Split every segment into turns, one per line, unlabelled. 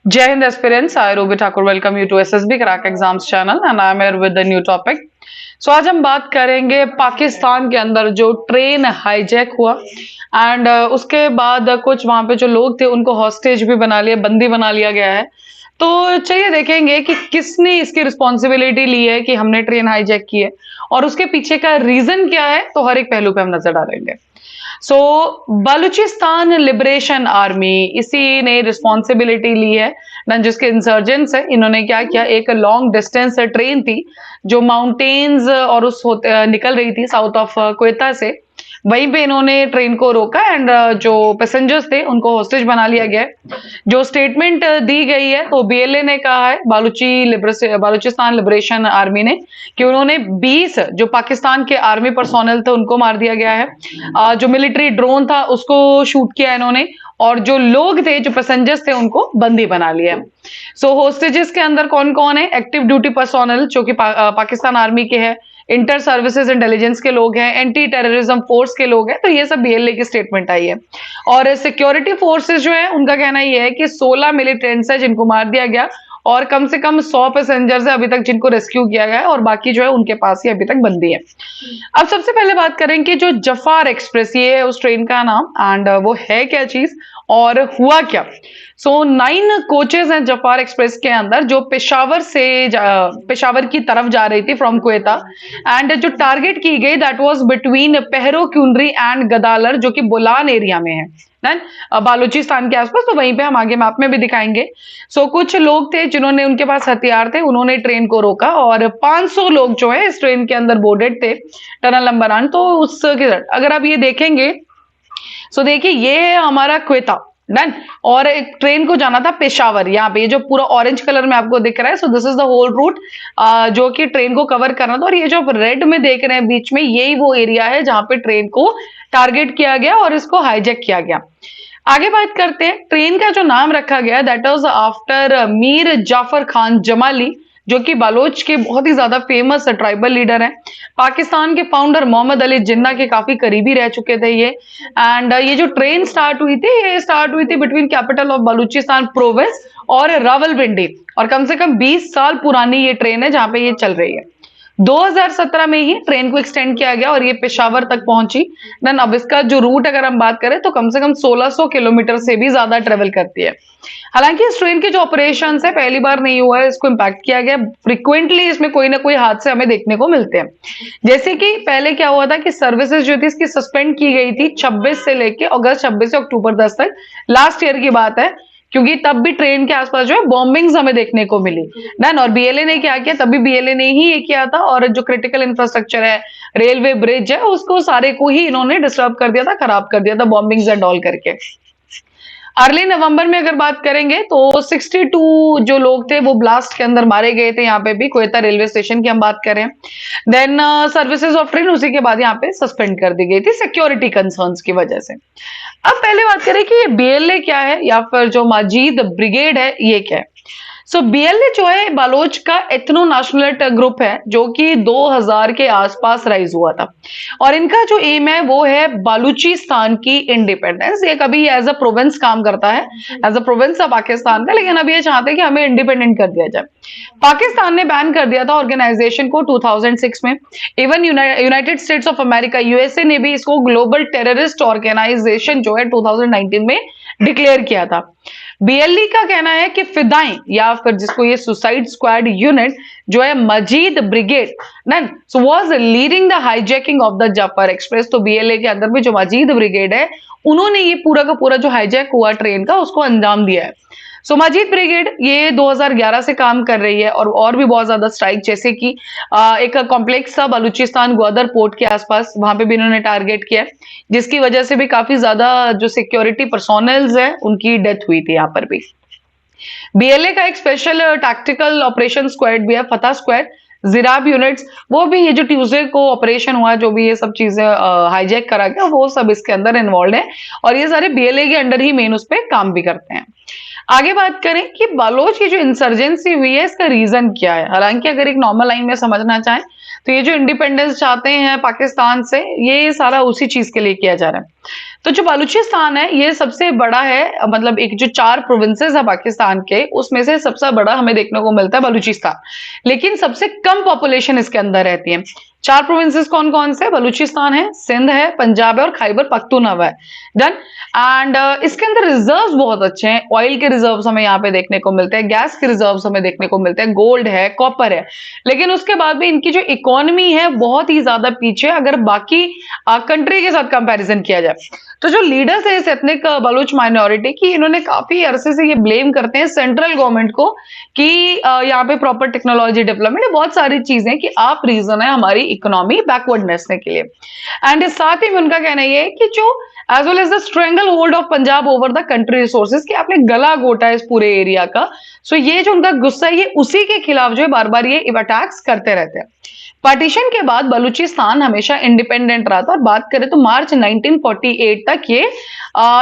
Jai Hind aspirants, I Ruby Thakur welcome you to SSB Crack Exams channel and I am here with the new topic. So आज हम बात करेंगे पाकिस्तान के अंदर जो train hijack हुआ एंड उसके बाद कुछ वहां पे जो लोग थे उनको हॉस्टेज भी बना लिया, बंदी बना लिया गया है। तो चलिए देखेंगे कि किसने इसकी रिस्पॉन्सिबिलिटी ली है कि हमने ट्रेन हाईजैक की है और उसके पीछे का रीजन क्या है, तो हर एक पहलू पे हम नजर डालेंगे। सो बलूचिस्तान लिबरेशन आर्मी इसी ने रिस्पॉन्सिबिलिटी ली है ना, जिसके इंसर्जेंट्स है। इन्होंने क्या किया, एक लॉन्ग डिस्टेंस ट्रेन थी जो माउंटेन्स और उस होते निकल रही थी साउथ ऑफ क्वेता से, वहीं पे इन्होंने ट्रेन को रोका एंड जो पैसेंजर्स थे उनको हॉस्टेज बना लिया गया है। जो स्टेटमेंट दी गई है तो बीएलए ने कहा है, बालूचिस्तान लिबरेशन आर्मी ने, कि उन्होंने 20 जो पाकिस्तान के आर्मी पर्सोनल थे उनको मार दिया गया है। जो मिलिट्री ड्रोन था उसको शूट किया इन्होंने और जो लोग थे, जो पैसेंजर्स थे, उनको बंदी बना लिया। सो होस्टेजेस के अंदर कौन कौन है? एक्टिव ड्यूटी पर्सोनल जो कि पाकिस्तान आर्मी के हैं, इंटर सर्विसेज इंटेलिजेंस के लोग हैं, एंटी टेररिज्म फोर्स के लोग हैं। तो ये सब बीएलए की स्टेटमेंट आई है। और सिक्योरिटी फोर्सेस जो है उनका कहना ये है कि 16 मिलिटेंट्स है जिनको मार दिया गया और कम से कम 100 पैसेंजर्स है अभी तक जिनको रेस्क्यू किया गया है और बाकी जो है उनके पास ही अभी तक बंदी है। अब सबसे पहले बात करें कि जो जफार एक्सप्रेस, ये है उस ट्रेन का नाम एंड वो है क्या चीज और हुआ क्या। सो 9 कोचेस हैं जफार एक्सप्रेस के अंदर जो पेशावर की तरफ जा रही थी फ्रॉम क्वेता एंड जो टारगेट की गई that was between पहरो quinary and गदालर जो कि बोलान एरिया में है बालूचिस्तान के आसपास। तो वहीं पे हम आगे मैप में भी दिखाएंगे। सो कुछ लोग थे जिन्होंने, उनके पास हथियार थे, उन्होंने ट्रेन को रोका और 500 लोग जो है इस ट्रेन के अंदर बोर्डेड थे टनल नंबर 8। तो उसके अगर आप ये देखेंगे, सो देखिए ये है हमारा क्वेता डन, और एक ट्रेन को जाना था पेशावर। यहाँ पे ये जो पूरा ऑरेंज कलर में आपको दिख रहा है, so this is the whole route जो कि ट्रेन को कवर करना था। और ये जो आप रेड में देख रहे हैं बीच में, यही वो एरिया है जहां पे ट्रेन को टारगेट किया गया और इसको हाईजैक किया गया। आगे बात करते हैं, ट्रेन का जो नाम रखा गया that was after Mir Jafar Khan Jamali जो कि बालोच के बहुत ही ज्यादा फेमस ट्राइबल लीडर हैं। पाकिस्तान के फाउंडर मोहम्मद अली जिन्ना के काफी करीबी रह चुके थे ये। एंड ये जो ट्रेन स्टार्ट हुई थी, ये स्टार्ट हुई थी between capital of Balochistan province और रावलपिंडी, और कम से कम 20 साल पुरानी ये ट्रेन है जहां पे ये चल रही है। 2017 में ही ट्रेन को एक्सटेंड किया गया और ये पेशावर तक पहुंची। देन अब इसका जो रूट अगर हम बात करें तो कम से कम 1600 किलोमीटर से भी ज्यादा ट्रेवल करती है। हालांकि इस ट्रेन के जो ऑपरेशन है पहली बार नहीं हुआ है, इसको इम्पैक्ट किया गया। फ्रिक्वेंटली इसमें कोई ना कोई हादसे हमें देखने को मिलते हैं। जैसे कि पहले क्या हुआ था कि सर्विसेज जो थी इसकी सस्पेंड की गई थी 26 से लेके अगस्त 26 से अक्टूबर 10 तक, लास्ट ईयर की बात है, क्योंकि तब भी ट्रेन के आसपास जो है बॉम्बिंग्स हमें देखने को मिली डन। और बीएलए ने क्या किया, तभी बीएलए ने ही ये किया था, और जो क्रिटिकल इंफ्रास्ट्रक्चर है, रेलवे ब्रिज है, उसको सारे को ही इन्होंने डिस्टर्ब कर दिया था, खराब कर दिया था बॉम्बिंग्स एंड ऑल करके। अर्ली नवंबर में अगर बात करेंगे तो 62 जो लोग थे वो ब्लास्ट के अंदर मारे गए थे। यहाँ पे भी क्वेता रेलवे स्टेशन की हम बात करें, देन सर्विसेज ऑफ ट्रेन उसी के बाद यहाँ पे सस्पेंड कर दी गई थी सिक्योरिटी कंसर्न्स की वजह से। अब पहले बात करें कि ये बीएलए क्या है या फिर जो माजीद ब्रिगेड है ये क्या है। सो बीएलए जो है बालोच का एथनो नेशनलिस्ट ग्रुप है जो कि 2000 के आसपास राइज हुआ था, और इनका जो एम है वो है बालूचिस्तान की इंडिपेंडेंस। ये कभी एज अ प्रोविंस काम करता है, as a province of Pakistan का, लेकिन अब ये चाहते हैं कि हमें इंडिपेंडेंट कर दिया जाए। पाकिस्तान ने बैन कर दिया था ऑर्गेनाइजेशन को 2006 में। Even United states of America USA ने भी इसको ग्लोबल टेररिस्ट ऑर्गेनाइजेशन जो है 2019 में डिक्लेयर किया था। बीएलई का कहना है कि फिदाई या फिर जिसको ये सुसाइड स्क्वाड यूनिट जो है Majeed brigade none so was leading the hijacking of the Jaffar express. तो बीएलए के अंदर भी जो मजीद ब्रिगेड है उन्होंने ये पूरा का पूरा जो हाईजैक हुआ ट्रेन का उसको अंजाम दिया है। सो मजीद ब्रिगेड ये 2011 से काम कर रही है और भी बहुत ज्यादा स्ट्राइक, जैसे कि एक कॉम्प्लेक्स था बलूचिस्तान ग्वादर पोर्ट के आसपास, वहां पे भी इन्होंने टारगेट किया, जिसकी वजह से भी काफी ज्यादा जो सिक्योरिटी पर्सोनल्स है उनकी डेथ हुई थी यहाँ पर भी। बीएलए का एक स्पेशल टैक्टिकल ऑपरेशन स्क्वाड भी है, फतह स्क्वाड, जिराब यूनिट्स, वो भी ये जो ट्यूसडे को ऑपरेशन हुआ, जो भी ये सब चीजें हाईजैक करा गया, वो सब इसके अंदर इन्वॉल्व है और ये सारे बीएलए के अंडर ही मेन उस पर काम भी करते हैं। आगे बात करें कि बलोच की जो इंसर्जेंसी हुई है इसका रीजन क्या है। हालांकि अगर एक नॉर्मल लाइन में समझना चाहें तो ये जो इंडिपेंडेंस चाहते हैं पाकिस्तान से, ये सारा उसी चीज के लिए किया जा रहा है। तो जो बलूचिस्तान है ये सबसे बड़ा है, मतलब एक जो 4 प्रोविंसेस है पाकिस्तान के उसमें से सबसे बड़ा हमें देखने को मिलता है बलूचिस्तान, लेकिन सबसे कम पॉपुलेशन इसके अंदर रहती है। 4 प्रोविंसेस कौन कौन से? बलूचिस्तान है, सिंध है, पंजाब है और खैबर पख्तूनख्वा है। डन। एंड इसके अंदर रिजर्व्स बहुत अच्छे हैं, ऑयल के रिजर्व्स हमें यहाँ पे देखने को मिलते हैं, गैस के रिजर्व्स हमें देखने को मिलते हैं, गोल्ड है, कॉपर है, लेकिन उसके बाद भी इनकी जो इकोनॉमी है बहुत ही ज्यादा पीछे अगर बाकी कंट्री के साथ कंपैरिजन किया जाए। तो जो लीडर्स है इस एथनिक बलूच माइनॉरिटी की, इन्होंने काफी अरसे से ये ब्लेम करते हैं सेंट्रल गवर्नमेंट को कि यहाँ पे प्रॉपर टेक्नोलॉजी डेवलपमेंट, बहुत सारी चीजें कि आप रीजन है हमारी इकोनॉमी बैकवर्डनेस के लिए। एंड साथ ही में उनका कहना ये है कि जो as well as the stranglehold of Punjab over the country resources, कि आपने गला घोटा है इस पूरे एरिया का। सो ये जो उनका गुस्सा है ये उसी के खिलाफ जो है बार बार ये अटैक्स करते रहते हैं। पार्टीशन के बाद बलूचिस्तान हमेशा इंडिपेंडेंट रहा था, और बात करें तो मार्च 1948 तक ये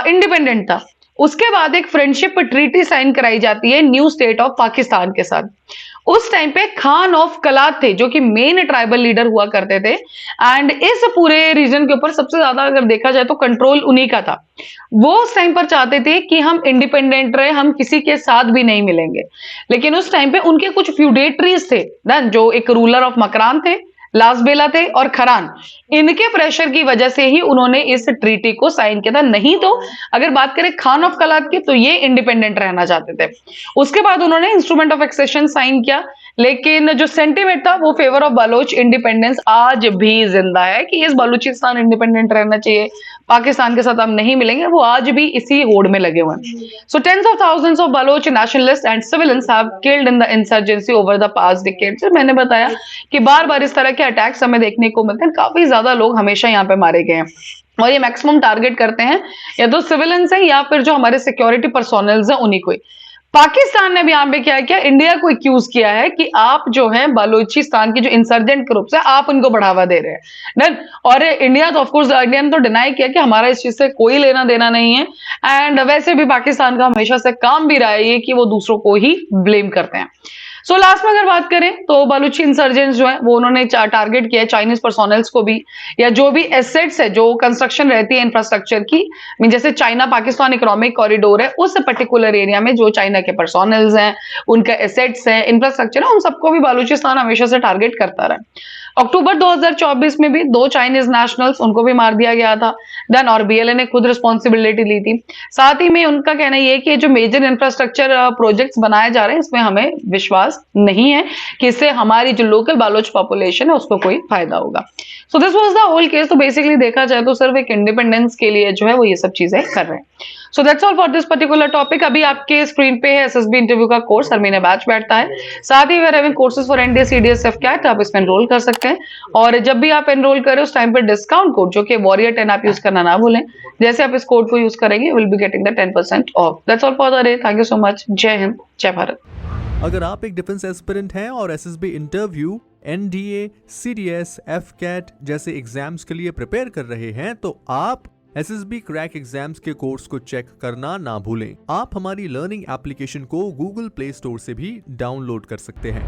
इंडिपेंडेंट था। उसके बाद एक फ्रेंडशिप ट्रीटी साइन कराई जाती है न्यू स्टेट ऑफ पाकिस्तान के साथ। उस टाइम पे खान ऑफ कलात थे जो कि मेन ट्राइबल लीडर हुआ करते थे, एंड इस पूरे रीजन के ऊपर सबसे ज्यादा अगर देखा जाए तो कंट्रोल उन्हीं का था। वो उस टाइम पर चाहते थे कि हम इंडिपेंडेंट रहे, हम किसी के साथ भी नहीं मिलेंगे, लेकिन उस टाइम पे उनके कुछ फ्यूडेटरीज थे ना, जो एक रूलर ऑफ मकरान थे, लासबेला थे और खरान, इनके प्रेशर की वजह से ही उन्होंने इस ट्रीटी को साइन किया था। नहीं तो अगर बात करें खान ऑफ कलात की तो ये इंडिपेंडेंट रहना चाहते थे। उसके बाद उन्होंने इंस्ट्रूमेंट ऑफ एक्सेशन साइन किया, लेकिन जो सेंटिमेंट था वो फेवर ऑफ बलोच इंडिपेंडेंस आज भी जिंदा है कि इस बलूचिस्तान इंडिपेंडेंट रहना चाहिए, पाकिस्तान के साथ हम नहीं मिलेंगे, वो आज भी इसी होड़ में लगे हुए हैं। So tens of thousands of Baloch nationalist and civilians have killed in the insurgency over the past decades. मैंने बताया कि बार बार इस तरह के अटैक्स हमें देखने को मिलते हैं, काफी ज्यादा लोग हमेशा यहाँ पे मारे गए हैं, और ये मैक्सिमम टारगेट करते हैं या तो सिविलियंस है या फिर जो हमारे सिक्योरिटी पर्सोनल्स हैं उन्हीं को। पाकिस्तान ने भी यहाँ पे क्या किया, इंडिया को एक्यूज किया है कि आप जो है बलूचिस्तान की जो इंसर्जेंट ग्रुप्स है आप उनको बढ़ावा दे रहे हैं। डन। और इंडिया तो ऑफकोर्स इंडिया ने तो डिनाई किया कि हमारा इस चीज से कोई लेना देना नहीं है, एंड वैसे भी पाकिस्तान का हमेशा से काम भी रहा है ये कि वो दूसरों को ही ब्लेम करते हैं। सो लास्ट में अगर बात करें तो बलूची इंसर्जेंट्स जो है वो उन्होंने टारगेट किया है चाइनीज पर्सोनल्स को भी, या जो भी एसेट्स है जो कंस्ट्रक्शन रहती है इंफ्रास्ट्रक्चर की, जैसे चाइना पाकिस्तान इकोनॉमिक कॉरिडोर है उस पर्टिकुलर एरिया में जो चाइना के पर्सोनल्स हैं, उनका एसेट्स है, इंफ्रास्ट्रक्चर है, उन सबको भी बलूचिस्तान हमेशा से टारगेट करता रहा। अक्टूबर 2024 में भी 2 चाइनीज नेशनल्स उनको भी मार दिया गया था। देन और बीएलए ने खुद रिस्पॉन्सिबिलिटी ली थी। साथ ही में उनका कहना यह है कि जो मेजर इंफ्रास्ट्रक्चर प्रोजेक्ट्स बनाए जा रहे हैं इसमें हमें विश्वास नहीं है कि इससे हमारी जो लोकल बालोच पॉपुलेशन है उसको कोई फायदा होगा। So this was the whole case. तो बेसिकली देखा जाए तो सिर्फ एक इंडिपेंडेंस के लिए जो है वो ये सब चीजें कर रहे हैं। So that's all for this particular topic. अभी आपके स्क्रीन पे है एसएसबी इंटरव्यू का कोर्स, हर महीने बैच बैठता है। साथ ही we're having courses for NDA CDS AFCAT, आप इसमें एनरोल कर सकते हैं, और जब भी आप एनरोल करें उस टाइम पर डिस्काउंट कोड जो कि वॉरियर 10 आप यूज करना ना भूलें। जैसे आप इस कोड को यूज करेंगे will be getting the 10% of. That's all for the day. Thank you so much. जय हिंद, जय भारत।
अगर आप एक डिफेंस एस्पिरेंट हैं और SSB interview, NDA, CDS, AFCAT जैसे एग्जाम्स के लिए प्रिपेयर कर रहे हैं तो आप एसएसबी क्रैक एग्जाम्स के कोर्स को चेक करना ना भूलें। आप हमारी लर्निंग एप्लीकेशन को गूगल प्ले स्टोर से भी डाउनलोड कर सकते हैं।